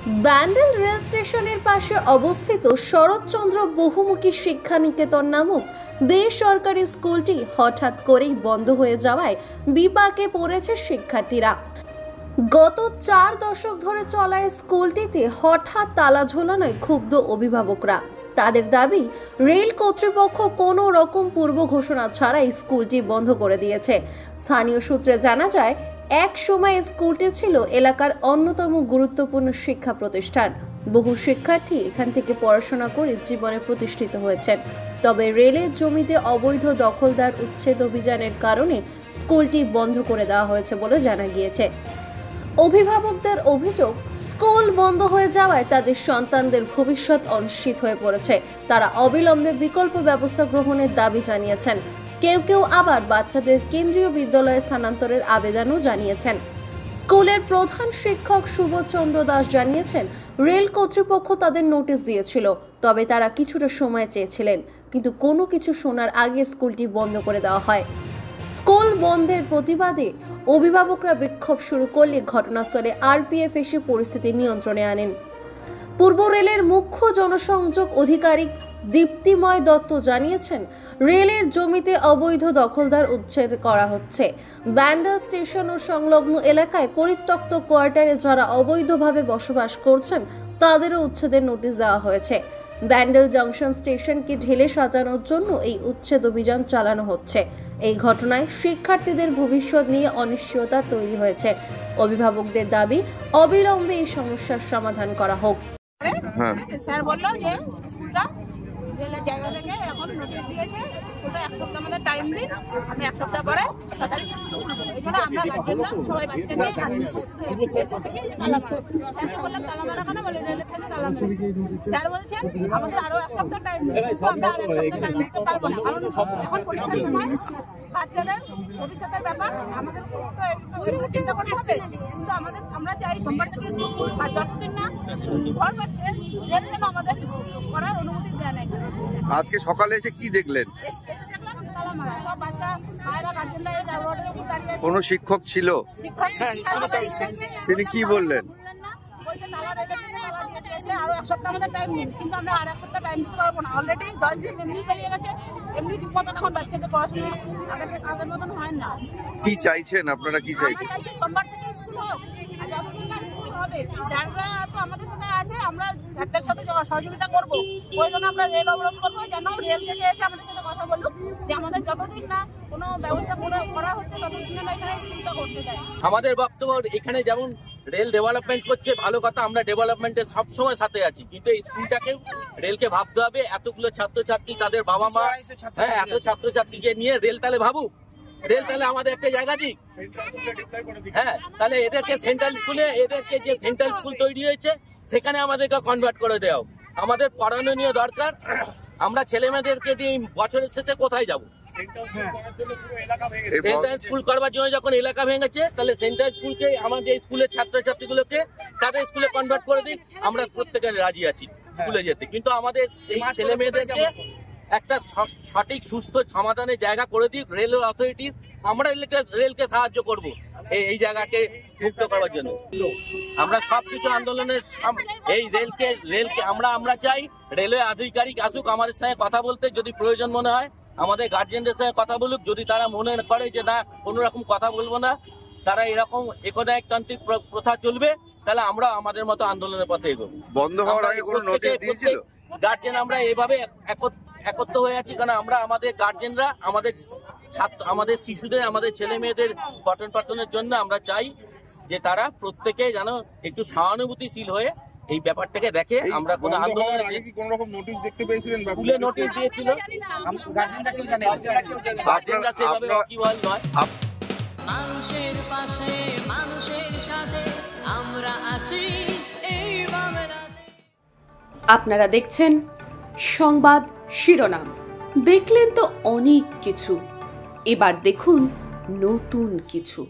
Bandel rail স্টেশনের পাশে অবস্থিত শরৎচন্দ্র বহুমুখী শিক্ষা নিকেতন নামক বেসরকারি স্কুলটি হঠাৎ করেই বন্ধ হয়ে যাওয়ায় বিপাকে পড়েছে শিক্ষার্থীরা। গত 4 দশক ধরে চলা স্কুলটিতে হঠাৎ তালা ঝোলানোয় ক্ষুব্ধ অভিভাবকরা। তাদের দাবি, রেল কর্তৃপক্ষ কোনো রকম পূর্ব ঘোষণা ছাড়াই স্কুলটি বন্ধ করে দিয়েছে। স্থানীয় সূত্রে জানা যায়, এক সময় স্কুলটি ছিল এলাকার অন্যতম গুরুত্বপূর্ণ শিক্ষা প্রতিষ্ঠান। বহু শিক্ষার্থী এখান থেকে পড়াশোনা করে জীবনে প্রতিষ্ঠিত হয়েছেন। তবে রেলের জমিতে অবৈধ দখলদার উচ্ছেদ অভিযানের কারণে স্কুলটি বন্ধ করে দেওয়া হয়েছে বলে জানা গিয়েছে। অভিভাবকদের অভিযোগ, স্কুল বন্ধ হয়ে যাওয়ায় তাদের সন্তানদের ভবিষ্যৎ অনিশ্চিত হয়ে পড়েছে। তারা অবিলম্বে বিকল্প ব্যবস্থা গ্রহণের দাবি জানিয়েছেন। কেউ কেউ আবার বাচ্চাদের কেন্দ্রীয় বিদ্যালয়ে স্থানান্তরের আবেদনও জানিয়েছেন। স্কুলের প্রধান শিক্ষক সুবোধ চন্দ্র দাস জানিয়েছেন, রেল কর্তৃপক্ষ তাদের নোটিশ দিয়েছিল, তবে তারা কিছুটা সময় চেয়েছিলেন, কিন্তু কোনো কিছু শোনার আগে স্কুলটি বন্ধ করে দেওয়া হয়। স্কুল বন্ধের প্রতিবাদে অভিভাবকরা বিক্ষোভ শুরু করলে ঘটনাস্থলে আরপিএফ এসে পরিস্থিতি নিয়ন্ত্রণে আনেন। পূর্ব রেলের মুখ্য জনসংযোগ আধিকারিক দীপ্তিময় দত্ত জানিয়েছেন, রেলের জমিতে অবৈধ দখলদার উচ্ছেদ করা হচ্ছে। ব্যান্ডেল স্টেশন ও সংলগ্ন এলাকায় পরিত্যক্ত কোয়ার্টারে যারা অবৈধভাবে বসবাস করছেন তাদেরও উচ্ছেদের নোটিশ দেওয়া হয়েছে। ব্যান্ডেল জংশন স্টেশনকে ঢেলে সাজানোর জন্য এই উচ্ছেদ অভিযান চালানো হচ্ছে। এই ঘটনায় শিক্ষার্থীদের ভবিষ্যৎ নিয়ে অনিশ্চয়তা তৈরি হয়েছে। অভিভাবকদের দাবি, অবিলম্বে এই সমস্যার সমাধান করা হোক। স্যার বললো যে স্কুলটা রেলের জায়গা থেকে এখন নোটিশ দিয়েছে, স্কুলটা 1 সপ্তাহ আমাদের টাইম দিন, আমি 1 সপ্তাহ পরে 6 তারিখ স্কুল খুলবো। এই জন্য আমরা গার্জেনরা সবাই বাচ্চা নিয়ে স্যারকে বললাম তালা মারা কেন, বলে রেলের থেকে তালা মেরে। স্যার বলছেন আমাদের আরো 1 সপ্তাহ টাইম দিন, কিন্তু আমরা আর 1 সপ্তাহ টাইম দিতে পারবো না, কারণ এখন পরীক্ষার সময় বাচ্চাদের ভবিষ্যতের ব্যাপার আমাদের তো চিন্তা করতে হবে। কিন্তু আমরা চাই সোমবার থেকে স্কুল, আর যতদিন না ঘর পাচ্ছে রেল যেন আমাদের স্কুল করার অনুমতি দেয় না। আজকে সকালে এসে কি দেখলেন? কোন শিক্ষক ছিল? তিনি কি বললেন? আরো 1 সপ্তাহ আমাদের টাইম দিন, কিন্তু আমরা আর 1 সপ্তাহ টাইম দিতে পারবো না। অলরেডি 10 দিন এমনি পেরিয়ে গেছে, এমনি ঠিক মতন এখন বাচ্চাদের পড়াশোনা আগের মতন হয় না। কি চাইছেন আপনারা? কি চাইছেন? সোমবার থেকে স্কুল হোক, আর যতদিন না স্কুল হবে স্যাররা তো আমাদের সাথে আছে, আমরা স্যারদের সাথে সহযোগিতা করবো। ওই জন্য আমরা রেল অবরোধ করবো, যেন রেল থেকে এসে আমাদের সাথে কথা বলুক যে আমাদের যতদিন না কোনো ব্যবস্থা করা হচ্ছে ততদিন আমরা এখানে স্কুলটা করতে চাই। আমাদের বক্তব্য, এখানে যেমন রেল ডেভেলপমেন্ট করছে ভালো কথা, আমরা ডেভেলপমেন্টের সবসময় সাথে আছি, কিন্তু এই স্কুলটাকেও রেলকে ভাবতে হবে। এতগুলো ছাত্রছাত্রী, তাদের বাবা মা, হ্যাঁ এত ছাত্রছাত্রীকে নিয়ে রেল তাহলে ভাবুক, রেল তাহলে আমাদের একটা জায়গা দিক। হ্যাঁ, তাহলে এদেরকে সেন্ট্রাল স্কুলে, এদেরকে যে সেন্ট্রাল স্কুল তৈরি হয়েছে সেখানে আমাদেরকে কনভার্ট করে দেওয়া। আমাদের পড়ানো নিয়ে দরকার। আমরা ছেলে মেয়েদেরকে দিয়ে বছরের শেষে কোথায় যাবো? সেন্ট্রাল স্কুল করবার জন্য যখন এলাকা ভেঙেছে, তাহলে সেন্ট্রাল স্কুলকে, আমাদের স্কুলের ছাত্রছাত্রীগুলোকে তাদের স্কুলে কনভার্ট করে দিই। আমরা প্রত্যেকে রাজি আছি স্কুলে যেতে, কিন্তু আমাদের এই ছেলে মেয়েদেরকে একটা সঠিক সুস্থ সমাধানের জায়গা করে দিই রেল অথরিটি। আমরা রেলকে সাহায্য করব এই জায়গাকে মুক্ত করার জন্য। আমরা সবকিছু আন্দোলনের এই রেলকে আমরা চাই রেলওয়ে আধিকারিক আসুক আমাদের সঙ্গে কথা বলতে। যদি প্রয়োজন মনে হয় আমাদের গার্জেনদের সঙ্গে কথা বলুক। যদি তারা মনে করে যে না কোনো রকম কথা বলবো না, তারা এরকম একনায়কতান্ত্রিক প্রথা চলবে, তাহলে আমরা আমাদের মতো আন্দোলনের পথে এগোবো। বন্ধ হওয়ার আগে কোনো নোটিশ দিয়েছিল গার্জেন? আমরা এভাবে একত্র হয়ে আছি কারণ আমরা আমাদের গার্জেনরা আমাদের শিশুদের, আমাদের ছেলে মেয়েদের পঠন পাঠনের জন্য আমরা চাই যে তারা প্রত্যেকে যেন একটু সহানুভূতিশীল হয়ে এই ব্যাপারটাকে দেখে। আমরা কোনো আন্দোলন নোটিশ দেখতে পেয়েছিলেন? স্কুলে নোটিশ দিয়েছিল, গার্জেনরা সেভাবে ওয়াকিবহাল নয়। মানুষের পাশে, মানুষের সাথে আমরা আছি এই বাংলাতে। আপনারা দেখছেন সংবাদ শিরোনাম। দেখলেন তো অনেক কিছু, এবার দেখুন নতুন কিছু।